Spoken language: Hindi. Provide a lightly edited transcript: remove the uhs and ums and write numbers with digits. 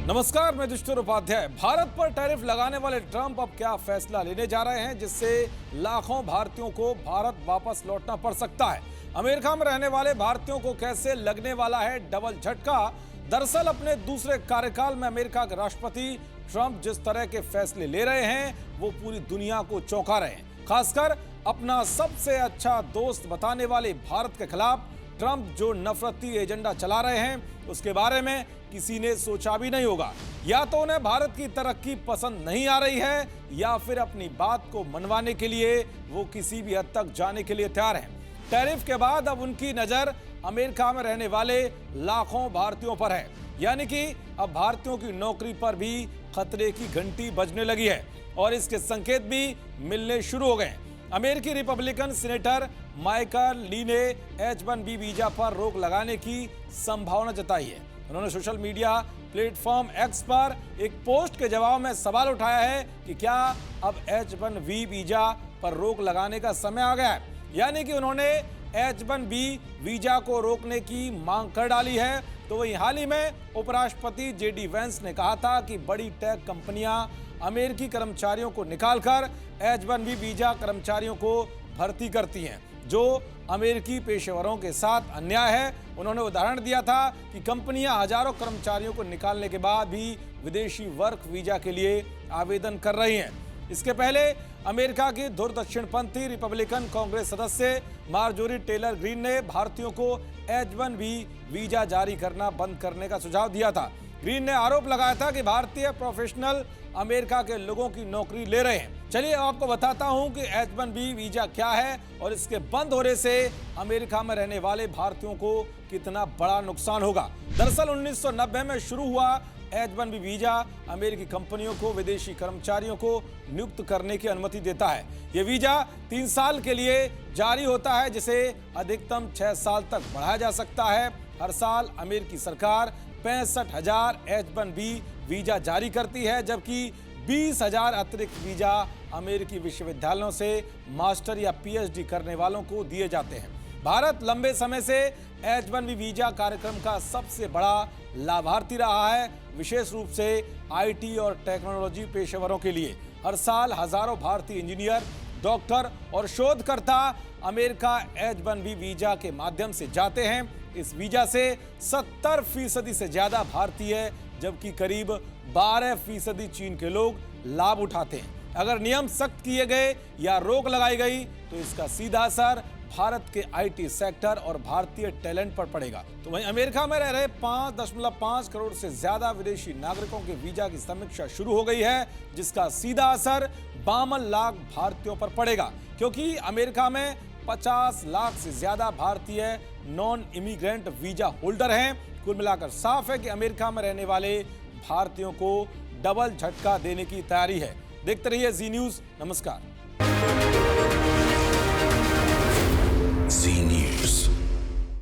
नमस्कार, मैं दुष्टर उपाध्याय। भारत पर टैरिफ लगाने वाले ट्रंप अब क्या फैसला लेने जा रहे हैं जिससे लाखों भारतीयों को भारत वापस लौटना पड़ सकता है। अमेरिका में रहने वाले भारतीयों को कैसे लगने वाला है डबल झटका। दरअसल अपने दूसरे कार्यकाल में अमेरिका के राष्ट्रपति ट्रंप जिस तरह के फैसले ले रहे हैं वो पूरी दुनिया को चौंका रहे हैं। खासकर अपना सबसे अच्छा दोस्त बताने वाले भारत के खिलाफ ट्रंप जो नफरती एजेंडा चला रहे हैं उसके बारे में किसी ने सोचा भी नहीं होगा। या तो उन्हें भारत की तरक्की पसंद नहीं आ रही है या फिर अपनी बात को मनवाने के लिए वो किसी भी हद तक जाने के लिए तैयार हैं। टैरिफ के बाद अब उनकी नजर अमेरिका में रहने वाले लाखों भारतीयों पर है, यानी कि अब भारतीयों की नौकरी पर भी खतरे की घंटी बजने लगी है और इसके संकेत भी मिलने शुरू हो गए। अमेरिकी रिपब्लिकन सीनेटर माइकल ली ने H-1B वीजा पर रोक लगाने की संभावना जताई है। उन्होंने सोशल मीडिया प्लेटफॉर्म X पर एक पोस्ट के जवाब में सवाल उठाया है कि क्या अब H-1B वीजा पर रोक लगाने का समय आ गया है। यानी कि उन्होंने H-1B वीजा को रोकने की मांग कर डाली है। तो वहीं हाल ही में उपराष्ट्रपति JD वैंस ने कहा था कि बड़ी टेक कंपनियां अमेरिकी कर्मचारियों को निकालकर H-1B वीजा कर्मचारियों को भर्ती करती हैं, जो अमेरिकी पेशेवरों के साथ अन्याय है। उन्होंने उदाहरण दिया था कि कंपनियां हजारों कर्मचारियों को निकालने के बाद भी विदेशी वर्क वीजा के लिए आवेदन कर रही हैं। इसके पहले अमेरिका की धुर दक्षिणपंथी रिपब्लिकन कांग्रेस सदस्य मार्जोरी टेलर ग्रीन ने भारतीयों को H-1B वीजा जारी करना बंद करने का सुझाव दिया था। ग्रीन ने आरोप लगाया था कि भारतीय प्रोफेशनल अमेरिका के लोगों की नौकरी ले रहे हैं। चलिए आपको बताता हूं कि H-1B वीजा क्या है और इसके बंद होने से अमेरिका में रहने वाले भारतीयों को कितना बड़ा नुकसान होगा। दरअसल 1990 में शुरू हुआ H-1B वीजा अमेरिकी कंपनियों को विदेशी कर्मचारियों को नियुक्त करने की अनुमति देता है। यह वीजा 3 साल के लिए जारी होता है, जिसे अधिकतम 6 साल तक बढ़ाया जा सकता है। हर साल अमेरिकी सरकार 65,000 H-1B वीजा जारी करती है, जबकि 20,000 अतिरिक्त वीजा अमेरिकी विश्वविद्यालयों से मास्टर या PhD करने वालों को दिए जाते हैं। भारत लंबे समय से H-1B वीजा कार्यक्रम का सबसे बड़ा लाभार्थी रहा है, विशेष रूप से IT और टेक्नोलॉजी पेशेवरों के लिए। हर साल हजारों भारतीय इंजीनियर, डॉक्टर और शोधकर्ता अमेरिका H-1B वीजा के माध्यम से जाते हैं। इस वीजा से 70% से ज्यादा भारतीय, जबकि करीब 12% चीन के लोग लाभ उठाते हैं। अगर नियम सख्त किए गए या रोक लगाई गई तो इसका सीधा असर भारत के IT सेक्टर और भारतीय टैलेंट पर पड़ेगा। तो वहीं अमेरिका में रह रहे 5.5 करोड़ से ज्यादा विदेशी नागरिकों के वीजा की समीक्षा शुरू हो गई है, जिसका सीधा असर 52 लाख भारतीयों पर पड़ेगा, क्योंकि अमेरिका में 50 लाख से ज्यादा भारतीय नॉन इमिग्रेंट वीजा होल्डर हैं। कुल मिलाकर साफ है कि अमेरिका में रहने वाले भारतीयों को डबल झटका देने की तैयारी है। देखते रहिए जी न्यूज। नमस्कार। जी न्यूज।